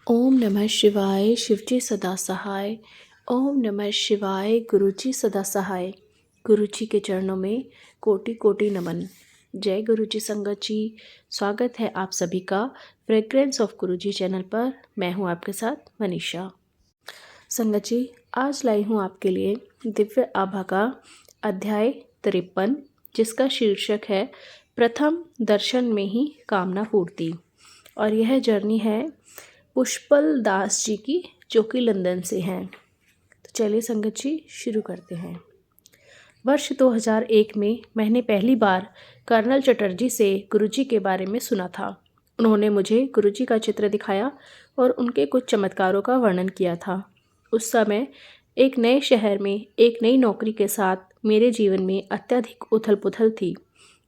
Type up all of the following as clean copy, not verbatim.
ओम नमः शिवाय शिवजी सदा सहाय। ओम नमः शिवाय गुरुजी सदा सहाय। गुरुजी के चरणों में कोटि कोटि नमन। जय गुरुजी संगत जी। स्वागत है आप सभी का फ्रेग्रेंस ऑफ गुरुजी चैनल पर। मैं हूं आपके साथ मनीषा। संगत जी, आज लाई हूं आपके लिए दिव्य आभा का अध्याय 53, जिसका शीर्षक है प्रथम दर्शन में ही कामना पूर्ति। और यह जर्नी है पुष्पल दास जी की, जो कि लंदन से हैं। तो चलिए संगत जी शुरू करते हैं। वर्ष 2001 में मैंने पहली बार कर्नल चटर्जी से गुरुजी के बारे में सुना था। उन्होंने मुझे गुरुजी का चित्र दिखाया और उनके कुछ चमत्कारों का वर्णन किया था। उस समय एक नए शहर में एक नई नौकरी के साथ मेरे जीवन में अत्यधिक उथल पुथल थी।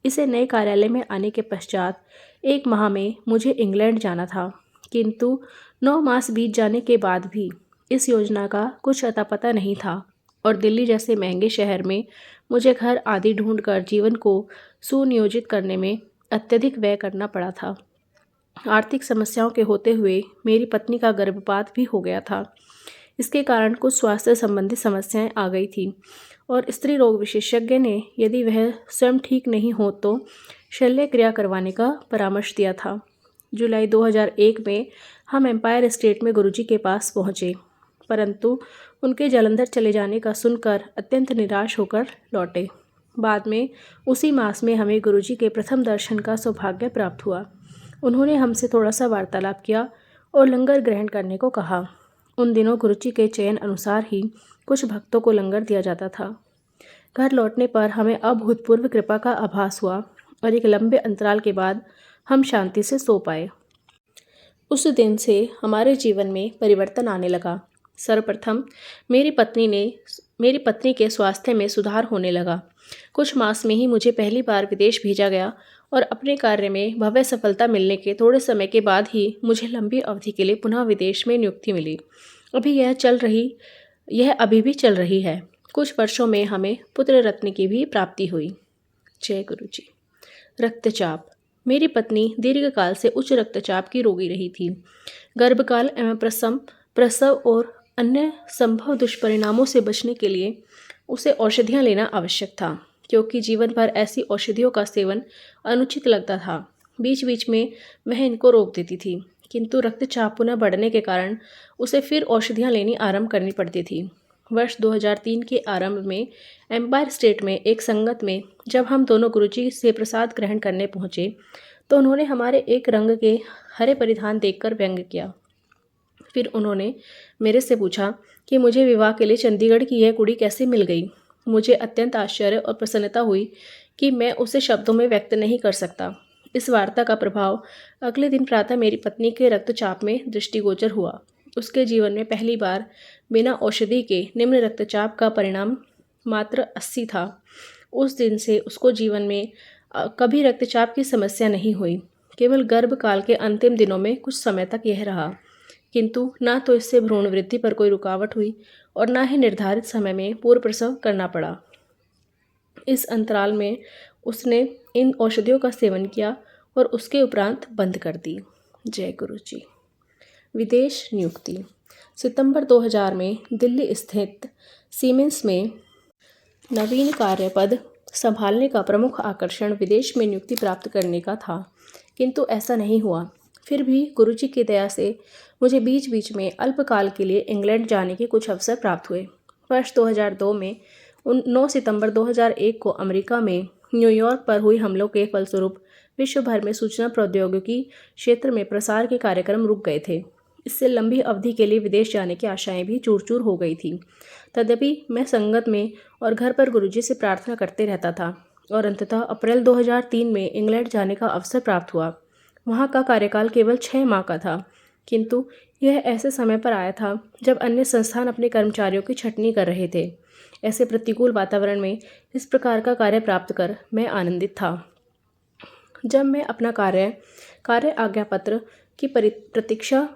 इसे नए कार्यालय में आने के पश्चात 1 माह में मुझे इंग्लैंड जाना था, किंतु 9 मास बीत जाने के बाद भी इस योजना का कुछ अता पता नहीं था और दिल्ली जैसे महंगे शहर में मुझे घर आदि ढूंढकर जीवन को सुनियोजित करने में अत्यधिक व्यय करना पड़ा था। आर्थिक समस्याओं के होते हुए मेरी पत्नी का गर्भपात भी हो गया था। इसके कारण कुछ स्वास्थ्य संबंधी समस्याएं आ गई थी और स्त्री रोग विशेषज्ञ ने यदि वह स्वयं ठीक नहीं हो तो शल्य क्रिया करवाने का परामर्श दिया था। जुलाई 2001 में हम एम्पायर स्टेट में गुरुजी के पास पहुँचे, परंतु उनके जलंधर चले जाने का सुनकर अत्यंत निराश होकर लौटे। बाद में उसी मास में हमें गुरुजी के प्रथम दर्शन का सौभाग्य प्राप्त हुआ। उन्होंने हमसे थोड़ा सा वार्तालाप किया और लंगर ग्रहण करने को कहा। उन दिनों गुरुजी के चयन अनुसार ही कुछ भक्तों को लंगर दिया जाता था। घर लौटने पर हमें अभूतपूर्व कृपा का आभास हुआ और एक लंबे अंतराल के बाद हम शांति से सो पाए। उस दिन से हमारे जीवन में परिवर्तन आने लगा। सर्वप्रथम मेरी पत्नी के स्वास्थ्य में सुधार होने लगा। कुछ मास में ही मुझे पहली बार विदेश भेजा गया और अपने कार्य में भव्य सफलता मिलने के थोड़े समय के बाद ही मुझे लंबी अवधि के लिए पुनः विदेश में नियुक्ति मिली। यह अभी भी चल रही है। कुछ वर्षों में हमें पुत्र रत्न की भी प्राप्ति हुई। जय गुरु जी। रक्तचाप। मेरी पत्नी दीर्घकाल से उच्च रक्तचाप की रोगी रही थी। गर्भकाल एवं प्रसव और अन्य संभव दुष्परिणामों से बचने के लिए उसे औषधियां लेना आवश्यक था, क्योंकि जीवन भर ऐसी औषधियों का सेवन अनुचित लगता था। बीच बीच में वह इनको रोक देती थी, किंतु रक्तचाप पुनः बढ़ने के कारण उसे फिर औषधियां लेनी आरंभ करनी पड़ती थी। वर्ष 2003 के आरंभ में एम्पायर स्टेट में एक संगत में जब हम दोनों गुरुजी से प्रसाद ग्रहण करने पहुँचे तो उन्होंने हमारे एक रंग के हरे परिधान देखकर व्यंग किया। फिर उन्होंने मेरे से पूछा कि मुझे विवाह के लिए चंडीगढ़ की यह कुड़ी कैसे मिल गई। मुझे अत्यंत आश्चर्य और प्रसन्नता हुई कि मैं उसे शब्दों में व्यक्त नहीं कर सकता। इस वार्ता का प्रभाव अगले दिन प्रातः मेरी पत्नी के रक्तचाप में दृष्टिगोचर हुआ। उसके जीवन में पहली बार बिना औषधि के निम्न रक्तचाप का परिणाम मात्र 80 था। उस दिन से उसको जीवन में कभी रक्तचाप की समस्या नहीं हुई। केवल गर्भकाल के अंतिम दिनों में कुछ समय तक यह रहा, किंतु न तो इससे भ्रूण वृद्धि पर कोई रुकावट हुई और न ही निर्धारित समय में पूर्व प्रसव करना पड़ा। इस अंतराल में उसने इन औषधियों का सेवन किया और उसके उपरांत बंद कर दी। जय गुरु जी। विदेश नियुक्ति। सितंबर 2000 में दिल्ली स्थित सीमेंस में नवीन कार्यपद संभालने का प्रमुख आकर्षण विदेश में नियुक्ति प्राप्त करने का था, किंतु ऐसा नहीं हुआ। फिर भी गुरुजी की दया से मुझे बीच बीच में अल्पकाल के लिए इंग्लैंड जाने के कुछ अवसर प्राप्त हुए। वर्ष 2002 में 9 सितंबर 2001 को अमेरिका में न्यूयॉर्क पर हुई हमलों के फलस्वरूप विश्व भर में सूचना प्रौद्योगिकी क्षेत्र में प्रसार के कार्यक्रम रुक गए थे। इससे लंबी अवधि के लिए विदेश जाने की आशाएं भी चूर चूर हो गई थी। तदपि मैं संगत में और घर पर गुरुजी से प्रार्थना करते रहता था और अंततः अप्रैल 2003 में इंग्लैंड जाने का अवसर प्राप्त हुआ। वहाँ का कार्यकाल केवल 6 माह का था, किंतु यह ऐसे समय पर आया था जब अन्य संस्थान अपने कर्मचारियों की छंटनी कर रहे थे। ऐसे प्रतिकूल वातावरण में इस प्रकार का कार्य प्राप्त कर मैं आनंदित था। जब मैं अपना कार्य आज्ञा पत्र की प्रतीक्षा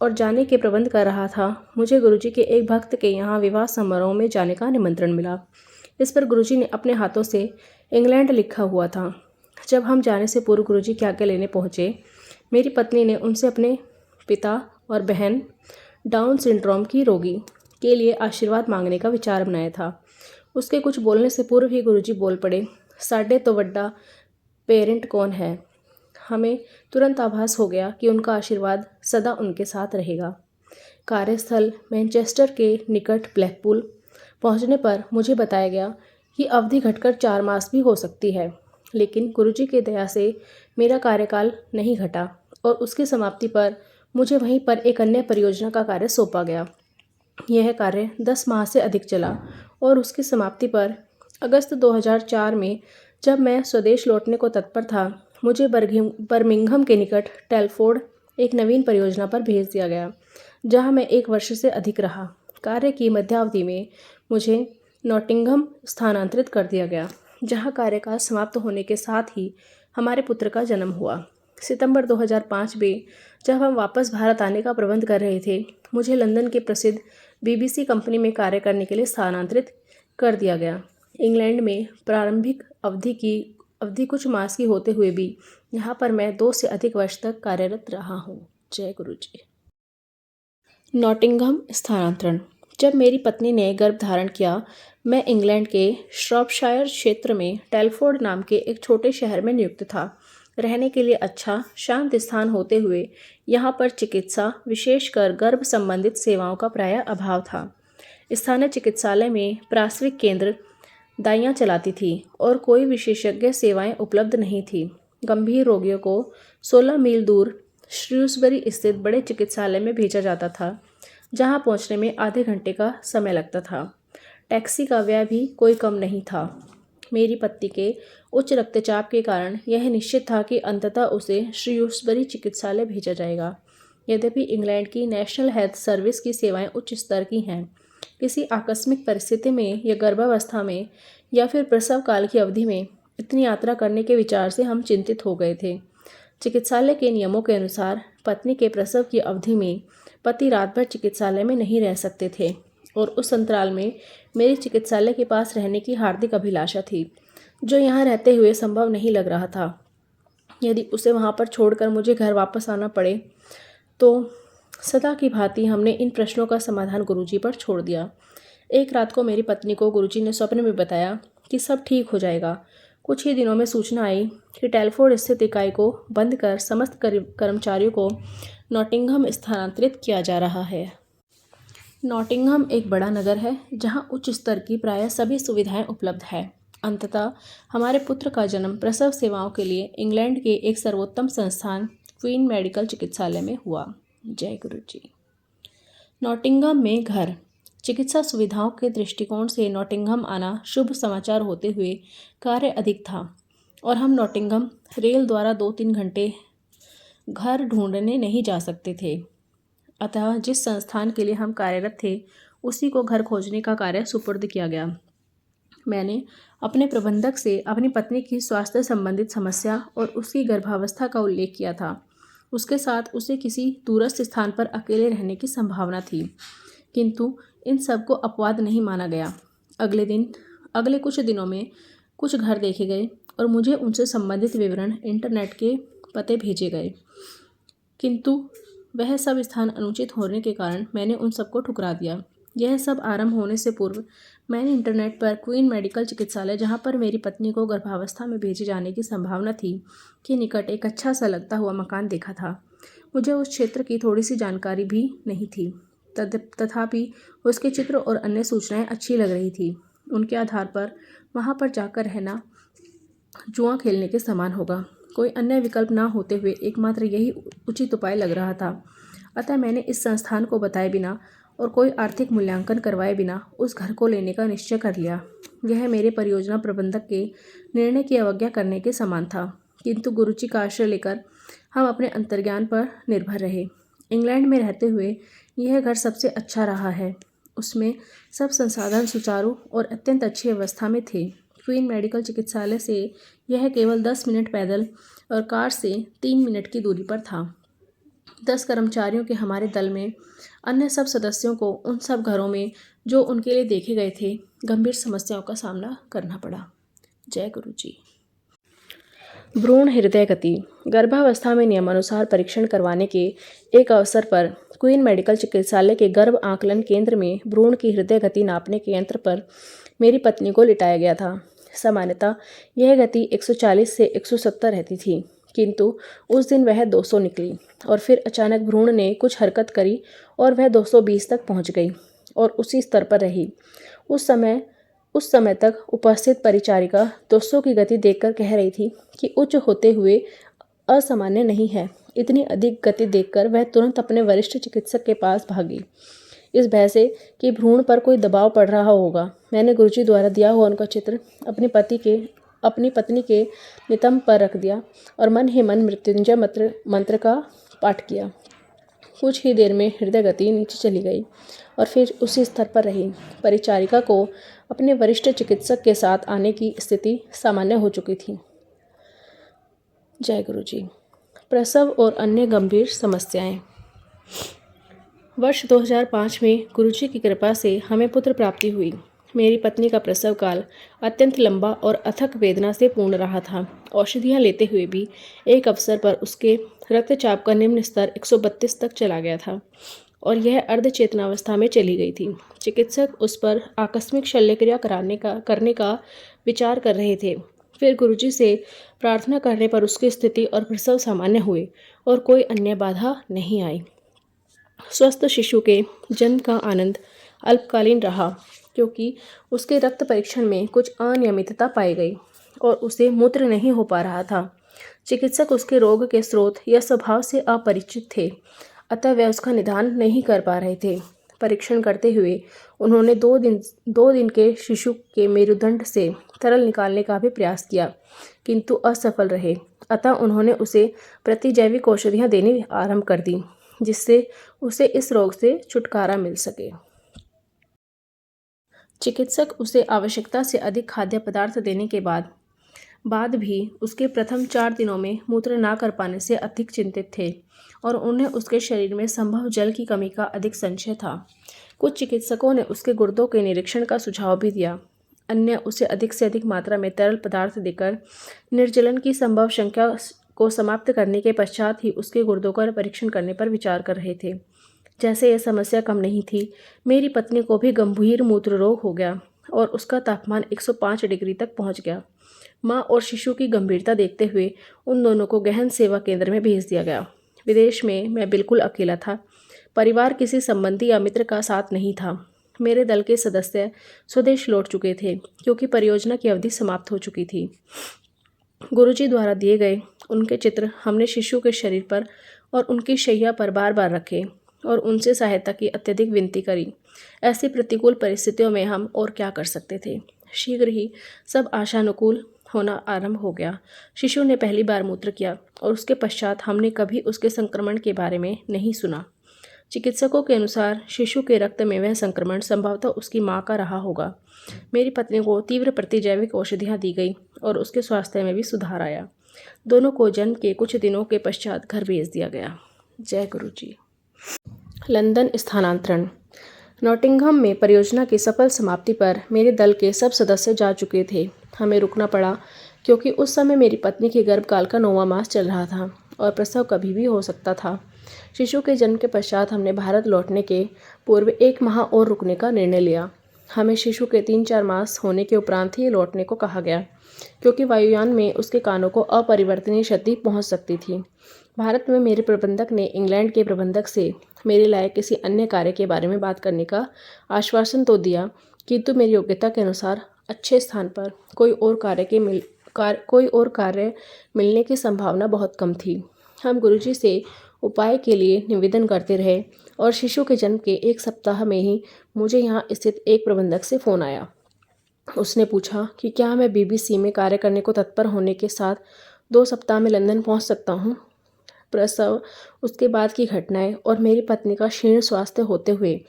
और जाने के प्रबंध कर रहा था, मुझे गुरुजी के एक भक्त के यहाँ विवाह समारोह में जाने का निमंत्रण मिला। इस पर गुरुजी ने अपने हाथों से इंग्लैंड लिखा हुआ था। जब हम जाने से पूर्व गुरुजी की आज्ञा लेने पहुँचे, मेरी पत्नी ने उनसे अपने पिता और बहन डाउन सिंड्रोम की रोगी के लिए आशीर्वाद मांगने का विचार बनाया था। उसके कुछ बोलने से पूर्व ही गुरुजी बोल पड़े, साढ़े तो बड़ा पेरेंट कौन है। हमें तुरंत आभास हो गया कि उनका आशीर्वाद सदा उनके साथ रहेगा। कार्यस्थल मैनचेस्टर के निकट ब्लैकपूल पहुंचने पर मुझे बताया गया कि अवधि घटकर 4 मास भी हो सकती है, लेकिन गुरुजी की दया से मेरा कार्यकाल नहीं घटा और उसकी समाप्ति पर मुझे वहीं पर एक अन्य परियोजना का कार्य सौंपा गया। यह कार्य 10 माह से अधिक चला और उसकी समाप्ति पर अगस्त 2004 में जब मैं स्वदेश लौटने को तत्पर था, मुझे बर्मिंघम के निकट टेलफोर्ड एक नवीन परियोजना पर भेज दिया गया, जहां मैं 1 वर्ष से अधिक रहा। कार्य की मध्यावधि में मुझे नॉटिंघम स्थानांतरित कर दिया गया, जहां कार्यकाल समाप्त होने के साथ ही हमारे पुत्र का जन्म हुआ। सितंबर 2005 में जब हम वापस भारत आने का प्रबंध कर रहे थे, मुझे लंदन के प्रसिद्ध BBC कंपनी में कार्य करने के लिए स्थानांतरित कर दिया गया। इंग्लैंड में प्रारंभिक अवधि कुछ मास की होते हुए भी यहाँ पर मैं 2 से अधिक वर्ष तक कार्यरत रहा हूँ। जय गुरु जी। नॉटिंघम स्थानांतरण। जब मेरी पत्नी ने गर्भ धारण किया, मैं इंग्लैंड के श्रॉपशायर क्षेत्र में टेलफोर्ड नाम के एक छोटे शहर में नियुक्त था। रहने के लिए अच्छा शांत स्थान होते हुए यहाँ पर चिकित्सा, विशेषकर गर्भ संबंधित सेवाओं का प्रायः अभाव था। स्थानीय चिकित्सालय में प्रासविक केंद्र दाइयाँ चलाती थी और कोई विशेषज्ञ सेवाएं उपलब्ध नहीं थी। गंभीर रोगियों को 16 मील दूर श्रूसबरी स्थित बड़े चिकित्सालय में भेजा जाता था, जहां पहुंचने में आधे घंटे का समय लगता था। टैक्सी का व्यय भी कोई कम नहीं था। मेरी पत्नी के उच्च रक्तचाप के कारण यह निश्चित था कि अंततः उसे श्रूसबरी चिकित्सालय भेजा जाएगा। यद्यपि इंग्लैंड की नेशनल हेल्थ सर्विस की सेवाएं उच्च स्तर की हैं, किसी आकस्मिक परिस्थिति में या गर्भावस्था में या फिर प्रसव काल की अवधि में इतनी यात्रा करने के विचार से हम चिंतित हो गए थे। चिकित्सालय के नियमों के अनुसार पत्नी के प्रसव की अवधि में पति रात भर चिकित्सालय में नहीं रह सकते थे और उस अंतराल में मेरी चिकित्सालय के पास रहने की हार्दिक अभिलाषा थी, जो यहाँ रहते हुए संभव नहीं लग रहा था। यदि उसे वहाँ पर छोड़कर मुझे घर वापस आना पड़े तो सदा की भांति हमने इन प्रश्नों का समाधान गुरुजी पर छोड़ दिया। एक रात को मेरी पत्नी को गुरुजी ने स्वप्न में बताया कि सब ठीक हो जाएगा। कुछ ही दिनों में सूचना आई कि टेलफोर्ड स्थित इकाई को बंद कर समस्त कर्मचारियों को नॉटिंघम स्थानांतरित किया जा रहा है। नॉटिंघम एक बड़ा नगर है जहां उच्च स्तर की प्रायः सभी सुविधाएं उपलब्ध है। अंततः हमारे पुत्र का जन्म प्रसव सेवाओं के लिए इंग्लैंड के एक सर्वोत्तम संस्थान क्वीन मेडिकल चिकित्सालय में हुआ। जय गुरु जी। नॉटिंघम में घर। चिकित्सा सुविधाओं के दृष्टिकोण से नॉटिंघम आना शुभ समाचार होते हुए कार्य अधिक था और हम नॉटिंघम रेल द्वारा 2-3 घंटे घर ढूंढने नहीं जा सकते थे। अतः जिस संस्थान के लिए हम कार्यरत थे, उसी को घर खोजने का कार्य सुपुर्द किया गया। मैंने अपने प्रबंधक से अपनी पत्नी की स्वास्थ्य संबंधित समस्या और उसकी गर्भावस्था का उल्लेख किया था। उसके साथ उसे किसी दूरस्थ स्थान पर अकेले रहने की संभावना थी, किंतु इन सब को अपवाद नहीं माना गया। अगले कुछ दिनों में कुछ घर देखे गए और मुझे उनसे संबंधित विवरण इंटरनेट के पते भेजे गए, किंतु वह सब स्थान अनुचित होने के कारण मैंने उन सबको ठुकरा दिया। यह सब आरंभ होने से पूर्व मैंने इंटरनेट पर क्वीन मेडिकल चिकित्सालय, जहां पर मेरी पत्नी को गर्भावस्था में भेजे जाने की संभावना थी, के निकट एक अच्छा सा लगता हुआ मकान देखा था। मुझे उस क्षेत्र की थोड़ी सी जानकारी भी नहीं थी, तथापि उसके चित्र और अन्य सूचनाएं अच्छी लग रही थी। उनके आधार पर वहां पर जाकर रहना जुआ खेलने के समान होगा। कोई अन्य विकल्प ना होते हुए एकमात्र यही उचित उपाय लग रहा था। अतः मैंने इस संस्थान को बताए बिना और कोई आर्थिक मूल्यांकन करवाए बिना उस घर को लेने का निश्चय कर लिया। यह मेरे परियोजना प्रबंधक के निर्णय की अवज्ञा करने के समान था, किंतु गुरुजी का आश्रय लेकर हम अपने अंतर्ज्ञान पर निर्भर रहे। इंग्लैंड में रहते हुए यह घर सबसे अच्छा रहा है। उसमें सब संसाधन सुचारू और अत्यंत अच्छी अवस्था में थे। क्वीन मेडिकल चिकित्सालय से यह केवल 10 मिनट पैदल और कार से 3 मिनट की दूरी पर था। 10 कर्मचारियों के हमारे दल में अन्य सब सदस्यों को उन सब घरों में जो उनके लिए देखे गए थे, गंभीर समस्याओं का सामना करना पड़ा। जय गुरु जी। भ्रूण हृदय गति। गर्भावस्था में नियमानुसार परीक्षण करवाने के एक अवसर पर क्वीन मेडिकल चिकित्सालय के गर्भ आकलन केंद्र में भ्रूण की हृदय गति नापने के यंत्र पर मेरी पत्नी को लिटाया गया था। सामान्यतः यह गति 140 से 170 रहती थी, किंतु उस दिन वह 200 निकली और फिर अचानक भ्रूण ने कुछ हरकत करी और वह 220 तक पहुंच गई और उसी स्तर पर रही। उस समय तक उपस्थित परिचारिका 200 की गति देखकर कह रही थी कि उच्च होते हुए असामान्य नहीं है। इतनी अधिक गति देखकर वह तुरंत अपने वरिष्ठ चिकित्सक के पास भागी, इस भय से कि भ्रूण पर कोई दबाव पड़ रहा होगा। मैंने गुरुजी द्वारा दिया हुआ उनका चित्र अपनी पत्नी के नितंब पर रख दिया और मन ही मन मृत्युंजय मंत्र का पाठ किया। कुछ ही देर में हृदय गति नीचे चली गई और फिर उसी स्तर पर रही। परिचारिका को अपने वरिष्ठ चिकित्सक के साथ आने की स्थिति सामान्य हो चुकी थी। जय गुरुजी। प्रसव और अन्य गंभीर समस्याएं। वर्ष 2005 में गुरुजी की कृपा से हमें पुत्र प्राप्ति हुई। मेरी पत्नी का प्रसव काल अत्यंत लंबा और अथक वेदना से पूर्ण रहा था। औषधियाँ लेते हुए भी एक अवसर पर उसके रक्तचाप का निम्न स्तर 132 तक चला गया था और यह अर्धचेतनावस्था में चली गई थी। चिकित्सक उस पर आकस्मिक शल्यक्रिया करने का विचार कर रहे थे। फिर गुरुजी से प्रार्थना करने पर उसकी स्थिति और प्रसव सामान्य हुए और कोई अन्य बाधा नहीं आई। स्वस्थ शिशु के जन्म का आनंद अल्पकालीन रहा, क्योंकि उसके रक्त परीक्षण में कुछ अनियमितता पाई गई और उसे मूत्र नहीं हो पा रहा था। चिकित्सक उसके रोग के स्रोत या स्वभाव से अपरिचित थे, अतः वे उसका निदान नहीं कर पा रहे थे। परीक्षण करते हुए उन्होंने 2 दिन के शिशु के मेरुदंड से तरल निकालने का भी प्रयास किया, किंतु असफल रहे। अतः उन्होंने उसे प्रतिजैविक औषधियाँ देनी आरंभ कर दी, जिससे उसे इस रोग से छुटकारा मिल सके। चिकित्सक उसे आवश्यकता से अधिक खाद्य पदार्थ देने के बाद भी उसके प्रथम 4 दिनों में मूत्र ना कर पाने से अधिक चिंतित थे और उन्हें उसके शरीर में संभव जल की कमी का अधिक संशय था। कुछ चिकित्सकों ने उसके गुर्दों के निरीक्षण का सुझाव भी दिया। अन्य उसे अधिक से अधिक मात्रा में तरल पदार्थ देकर निर्जलन की संभव शंका को समाप्त करने के पश्चात ही उसके गुर्दों का परीक्षण करने पर विचार कर रहे थे। जैसे यह समस्या कम नहीं थी, मेरी पत्नी को भी गंभीर मूत्र रोग हो गया और उसका तापमान 105 डिग्री तक पहुंच गया। माँ और शिशु की गंभीरता देखते हुए उन दोनों को गहन सेवा केंद्र में भेज दिया गया। विदेश में मैं बिल्कुल अकेला था। परिवार किसी संबंधी या मित्र का साथ नहीं था। मेरे दल के सदस्य स्वदेश लौट चुके थे, क्योंकि परियोजना की अवधि समाप्त हो चुकी थी। गुरुजी द्वारा दिए गए उनके चित्र हमने शिशु के शरीर पर और उनकी शैया पर बार बार रखे और उनसे सहायता की अत्यधिक विनती करी। ऐसी प्रतिकूल परिस्थितियों में हम और क्या कर सकते थे। शीघ्र ही सब आशानुकूल होना आरंभ हो गया। शिशु ने पहली बार मूत्र किया और उसके पश्चात हमने कभी उसके संक्रमण के बारे में नहीं सुना। चिकित्सकों के अनुसार शिशु के रक्त में वह संक्रमण संभवतः उसकी माँ का रहा होगा। मेरी पत्नी को तीव्र प्रतिजैविक औषधियाँ दी गई और उसके स्वास्थ्य में भी सुधार आया। दोनों को जन्म के कुछ दिनों के पश्चात घर भेज दिया गया। जय गुरु जी। लंदन स्थानांतरण। नॉटिंघम में परियोजना की सफल समाप्ति पर मेरे दल के सब सदस्य जा चुके थे। हमें रुकना पड़ा, क्योंकि उस समय मेरी पत्नी के गर्भकाल का 9वां मास चल रहा था और प्रसव कभी भी हो सकता था। शिशु के जन्म के पश्चात हमने भारत लौटने के पूर्व 1 माह और रुकने का निर्णय लिया। हमें शिशु के 3-4 मास होने के उपरांत ही लौटने को कहा गया, क्योंकि वायुयान में उसके कानों को अपरिवर्तनीय क्षति पहुंच सकती थी। भारत में मेरे प्रबंधक ने इंग्लैंड के प्रबंधक से मेरे लायक किसी अन्य कार्य के बारे में बात करने का आश्वासन तो दिया, किंतु मेरी योग्यता के अनुसार अच्छे स्थान पर कोई और कार्य मिलने की संभावना बहुत कम थी। हम गुरुजी से उपाय के लिए निवेदन करते रहे और शिशु के जन्म के 1 सप्ताह में ही मुझे यहाँ स्थित एक प्रबंधक से फ़ोन आया। उसने पूछा कि क्या मैं BBC में कार्य करने को तत्पर होने के साथ 2 सप्ताह में लंदन पहुँच सकता हूँ। प्रसव, उसके बाद की घटनाएं और मेरी पत्नी का क्षीण स्वास्थ्य होते हुए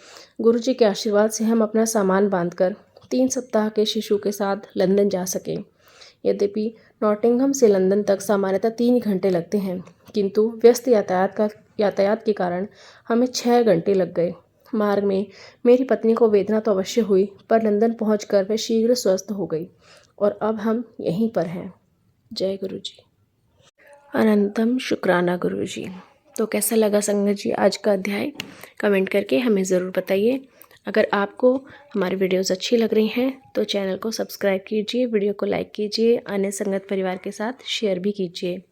गुरुजी के आशीर्वाद से हम अपना सामान बांधकर 3 सप्ताह के शिशु के साथ लंदन जा सके। यद्यपि नॉटिंघम से लंदन तक सामान्यतः 3 घंटे लगते हैं, किंतु व्यस्त यातायात के कारण हमें 6 घंटे लग गए। मार्ग में मेरी पत्नी को वेदना तो अवश्य हुई, पर लंदन पहुंचकर वह शीघ्र स्वस्थ हो गई और अब हम यहीं पर हैं। जय गुरु जी। अनंतम शुक्राना गुरु जी। तो कैसा लगा संगत जी आज का अध्याय? कमेंट करके हमें ज़रूर बताइए। अगर आपको हमारी वीडियोस अच्छी लग रही हैं तो चैनल को सब्सक्राइब कीजिए, वीडियो को लाइक कीजिए, अन्य संगत परिवार के साथ शेयर भी कीजिए।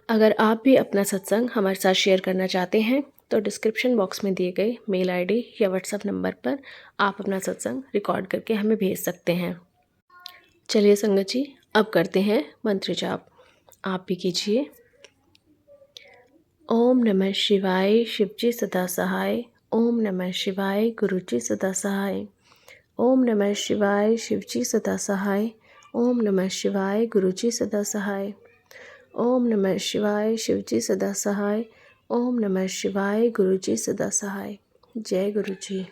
अगर आप भी अपना सत्संग हमारे साथ शेयर करना चाहते हैं तो डिस्क्रिप्शन बॉक्स में दिए गए मेल आईडी या व्हाट्सएप नंबर पर आप अपना सत्संग रिकॉर्ड करके हमें भेज सकते हैं। चलिए संगत जी, अब करते हैं मंत्र जाप। आप भी कीजिए। ओम नमः शिवाय, शिवजी सदा सहाय। ओम नमः शिवाय, गुरुजी सदा सहाय। ओम नमः शिवाय, शिवजी सदा सहाय। ओम नमः शिवाय, गुरुजी सदा सहाय। ओम नमः शिवाय, शिवजी सदा सहाय। ओम नमः शिवाय, गुरुजी सदा सहाय। जय गुरु जी।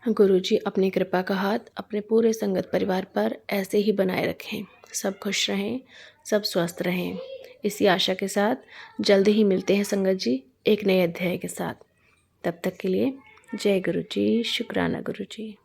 गुरु जी अपनी कृपा का हाथ अपने पूरे संगत परिवार पर ऐसे ही बनाए रखें। सब खुश रहें, सब स्वस्थ रहें। इसी आशा के साथ जल्दी ही मिलते हैं संगत जी एक नए अध्याय के साथ। तब तक के लिए जय गुरु जी, शुक्राना गुरु जी।